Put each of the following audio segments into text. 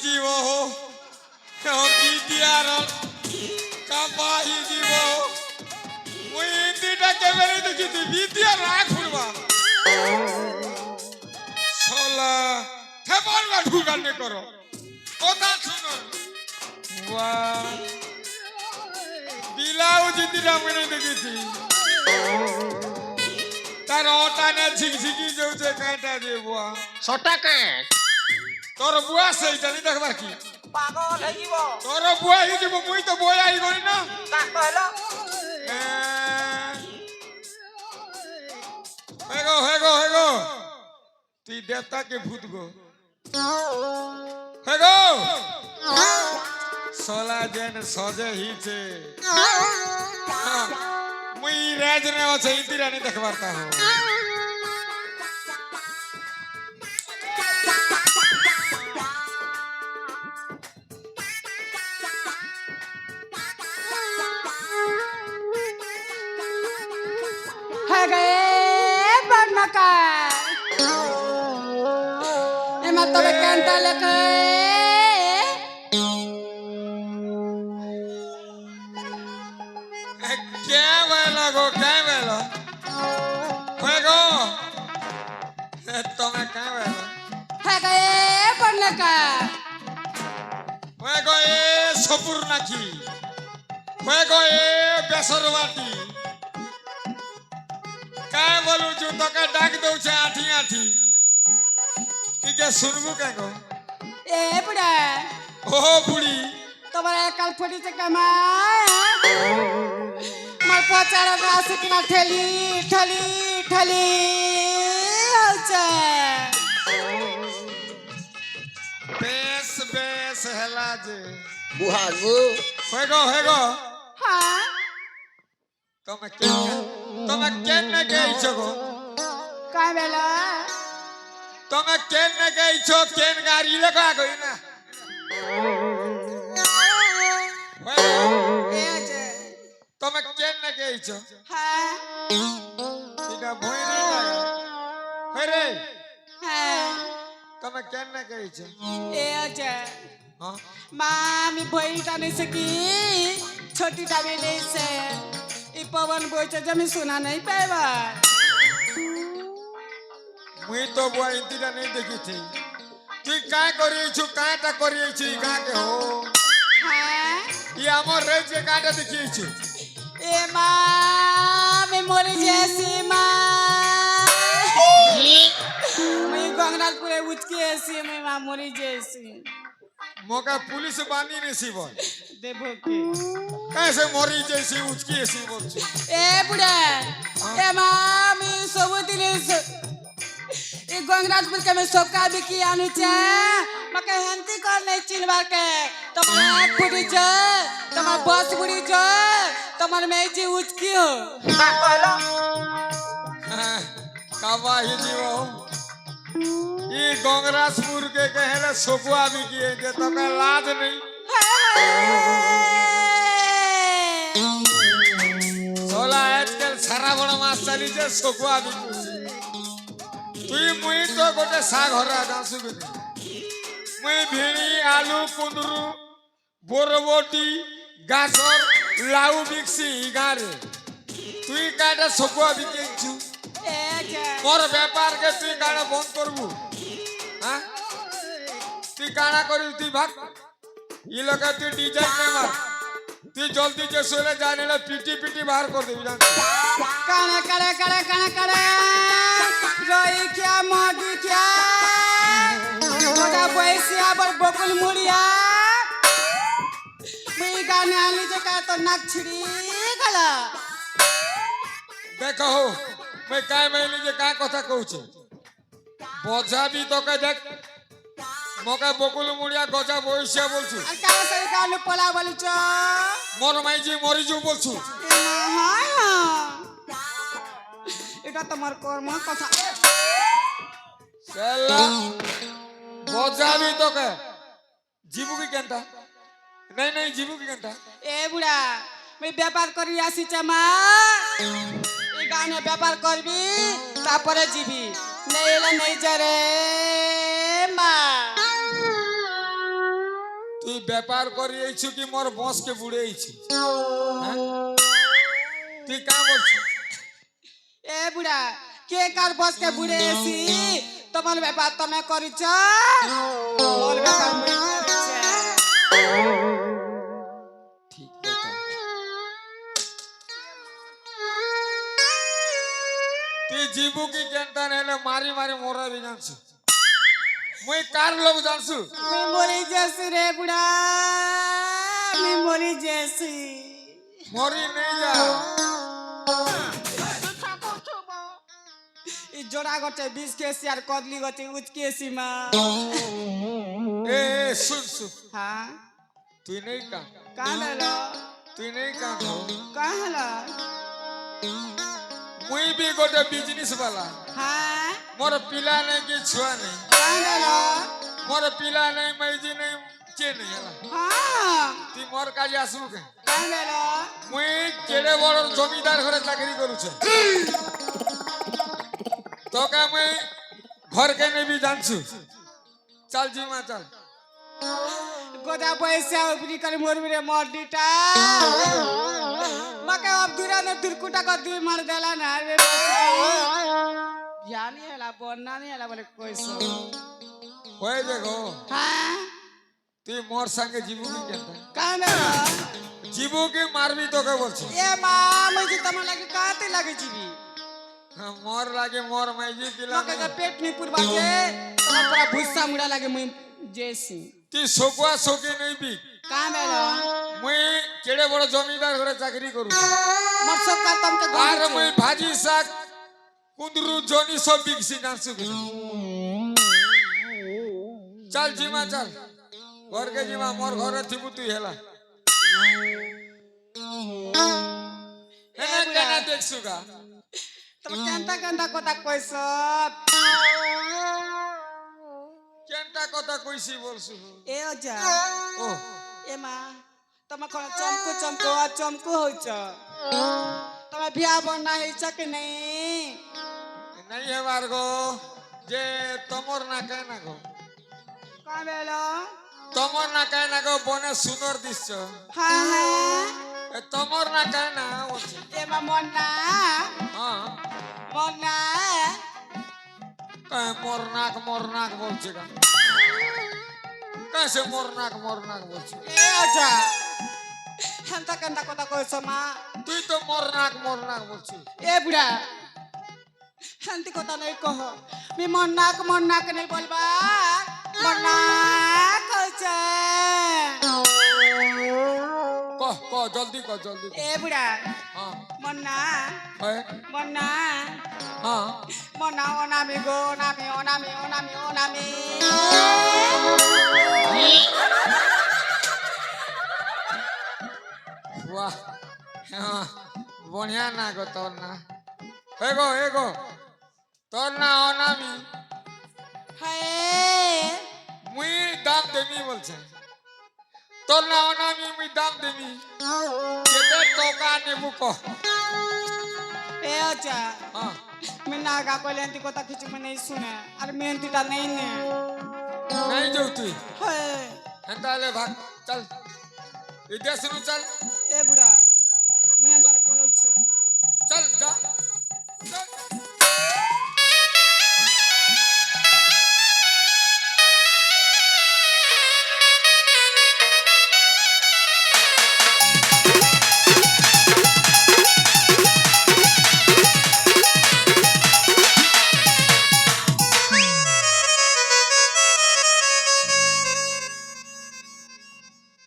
জীব বিদ্যার কাবাহি জীব মুই ইন্দিটা কেবেলে দেখিছি বিদ্যা রাখ ফুরবা সোলা থেপার বা ঢুকাল নে করো কথা শুনো বাহ বিলাও জিতিরা মুই দেখিছি তার ওটানে ঝিকঝিকি যাচ্ছে কাঁটা দিয়ে বুয়া ছটা কাট তোর বুয়া সেইটা নি দেখবার কি পাগল হয়ে যাব তোর বুয়া হয়ে যাব মুই তো বই আই গই না কাক কইলো হেগো তুই দেবতা কে ভূত গো হেগো সোলা যেন সজে হিছে মুই রাজ নে আছে ইতিরা নি দেখবার তা হো तब कैंटा लेके क्या वेला गो क्या वेला हेगो तुम्हें क्या वेला है गए पढ़ने का हेगो ए सपुर नाकी हेगो ए बेसरवाटी क्या बोलू जो तो क्या डाक दो चे आठी आठी क्या सुनबू क्या को ए बुढ़ा ओ बुढ़ी तुम्हारे कल फटी से कमा मर पचारा रास किना ठेली ठली ठली अच्छा बेस बेस हला जे बुहागो हेगो हाँ तुम्हें क्या न गई चको काय बेला तुम्हें केन न गई छो केन गाड़ी लगा गई ना तुम्हें केन न गई छो हाँ इधर भोई नहीं लगा अरे हाँ तुम्हें केन न गई छो ए अच्छा हाँ मामी भोई टाने सकी छोटी टाने ले से ये पवन बोई चे जमी सुना नहीं पाएगा मुई तो बुआ इंदिरा नहीं देखी थी तू काय करी छु काटा करी छु का के हो हाँ ये हमर रे जे काटा देखी छु ए माँ मैं मोरी जैसी माँ मैं गंगनाथपुरे उचकी ऐसी मैं माँ मोरी जैसी मोका पुलिस बानी ने सीबल देवो के कैसे मोरी जैसी उचकी ऐसी बोल छु ए बुढ़ा ए माँ मैं सब दिन ये गंगनाथपुर के में सबका भी किया नुचा मके हंती कर नहीं चिनवा के तुम्हारा आँख फुटी जो तुम्हारा बस बुरी जो तुम्हारे में जी उचकी हो काक कइलो कावाही जीवो ये गंगराजपुर के कहेला सोकुआ भी किए जे तो का लाज नहीं सोला आजकल सारा बड़ा मास चली जे सोकुआ भी तुई मुई तो गोटे साग हरा गांसु के मुई भेड़ी आलू कुंदरू बोरबोटी गाजर लाउ मिक्सी गारे तुई काटा सोकुआ भी केछु मोर व्यापार के तुई काना बंद करबू हां तुई काना करी तुई भाग ये लगा तुई डिजाइन में मार तुई जल्दी जे सोले जाने ले पीटी पीटी बाहर कर देबी जान काना करे रोई क्या मागी क्या मोटा पैसिया पर बकुल मुड़िया मैं गाने आली जो का तो नाक छिड़ी गला देखो मैं काय मैंने जे का कथा कहू छे बोझा भी तो के देख मोका बकुल मुड़िया गजा बइसिया बोलछु আর কার সই কালু পোলা বলছ मोर माई जी मरी जो बोलछु এটা তোমার কর্ম কথা चला बोझा भी तो के जीवू की केनता नहीं जीवू की केनता এ বুড়া मैं व्यापार करी आसी चमा এই গানে व्यापार করবি তারপরে জিবি নেইলে নেই জরে মা তুই ব্যাপার করিয়েছু কি মোর বসকে বুড়েইছি হ্যাঁ? তুই কা বলছিস এ বুড়া কে কার বসকে বুড়ে এসি তোমার ব্যাপার তুমি করিছ মোর ব্যাপার মুই করিছে ঠিক কথা তুই জীবু কি কেনটা নেলে মারি মারি মরাবি জানছু মুই কার লোক জানছু আমি মরি যেছি রে বুড়া আমি মরি যেছি মরি নেই যা ই জোড়া গছে 20 কেসি আর কদলি গছে উচ কেসি মা এ শুন শুন হ্যাঁ তুই নেই কা কাহলা তুই নেই কা কাহলা মুই भी गोटे बिजनेस वाला হ্যাঁ मोर पिला नहीं कि छुआ नहीं কাহলা मोर पिला नहीं मैजी नहीं चे नहीं हला হ্যাঁ তুই মোর কাজে আসবু কে কাহলা মুই কেড়ে বড় জমিদার ঘরে চাকরি করুছে তোকে মুই ঘর কে নেবি জানছু চল জিমা চল গোদা পয়সা উপরি করে মরবি রে মরডিটা মাকে अब दूरा ने दुरकुटा को दुई मार देला ना रे জানি হেলা বন্না নি হেলা বলে কইছো হয়ে দেখো হ্যাঁ তুই মোর সঙ্গে জীবু কি কেনটা কানে জীবু কি মারবি তোকে বলছি এ মা মই যে তোমার লাগে কাতে লাগে জিবি মোর লাগে মোর মাইজি পিলা মাকে যে পেট নি পুরবাকে তোমার পুরা ভুসা মুড়া লাগে মই জেসি তুই শোকুয়া শোকে নেই বি কানে মুই কেড়ে বড় জমিদার ঘরে চাকরি করুছি মোর সকা তমকে আর মুই ভাজি শাক কুন্দরু জনি সব বিকছি জানছু কি চল জিমা চল ঘরকে জিমা মোর ঘরে থিবু তুই হেলা হেনা কেনা দেখছু গা তুমি কেনটা কেনটা কথা কইছো কেনটা কথা কইছি বলছু এ অজা ও এ মা তোমার কোন চমকু চমকু আর চমকু হইছ তোমার বিয়া বন্না হইছ কি নাই নাই হেবার গো যে তোমার না কেন গো কাবেলো তোমার না কেন গো বনে সুন্দর দিচ্ছ হ্যাঁ হ্যাঁ তোমার না কেন বলছে এ মা মন্না হ্যাঁ মন্না মরনাক বলছে গা कैसे মরনাক বলছে এ অজা হেনটা কেনটা কথা কইছ মা তুই তো মরনাক বলছিস এ বুড়া হেনতি কথা নাই কহ মি মন্নাক নাই বলবা মন্না কইছে কহ জলদি কহ এ বুড়া হ্যাঁ মন্না হয় মন্না হ্যাঁ মন্না ওনামি গো ওনামি বাহ বঢ়িয়া না গো তোর না এগো তোর না অনামি হায় মুই দাম দেমি বলছে তোর না অনামি মুই দাম দেমি কেতে টাকা নেবু কহ এ অজা হ্যাঁ मैं नागा को लेंती को तक किसी में नहीं सुने और मेहनती टा नहीं ने नहीं जाऊ তুই है হেন্তা হলে ভাগ চল ইতিহাস শুনু চল ए बुढ़ा मैं तार कोलो छे চল যা চল।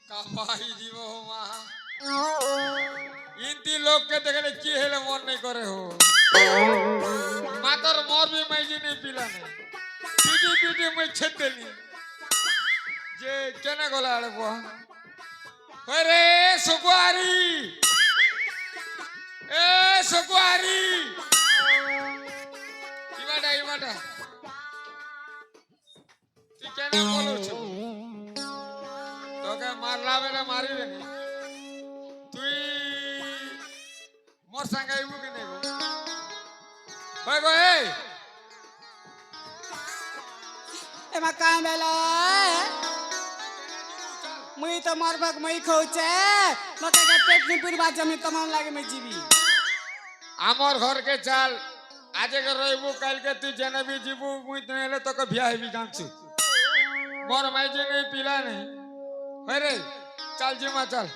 কাপাই দিব মা ইন্তি লোককে দেখলে কি হেলে মন নেই করে হো মাতর মোর भी मैजी नहीं पिला ने पीटी मैं छेद देली जे केना गला आड़े बुआ अरे सुकुआरी ए सुकुआरी इमाटा তুই কেনা বলছ তোকে মারলা বেলে মারিবে নি তুই মোর সঙ্গে আইবু কি নেই গো হয় গো এই ए मैं काम बेला মুই তো মরবাক মুই খৌছে মকে পেট নি পুরবা জমি তোমার লাগে মুই জিবি আমার ঘরকে চাল আজকে রইবু কালকে তুই জেনেবি ଯିବୁ মুই নেলে তোকে বিয়া হেবি জানছু মোর মাই যে নেই পিলা নেই হরে চাল জিমা চাল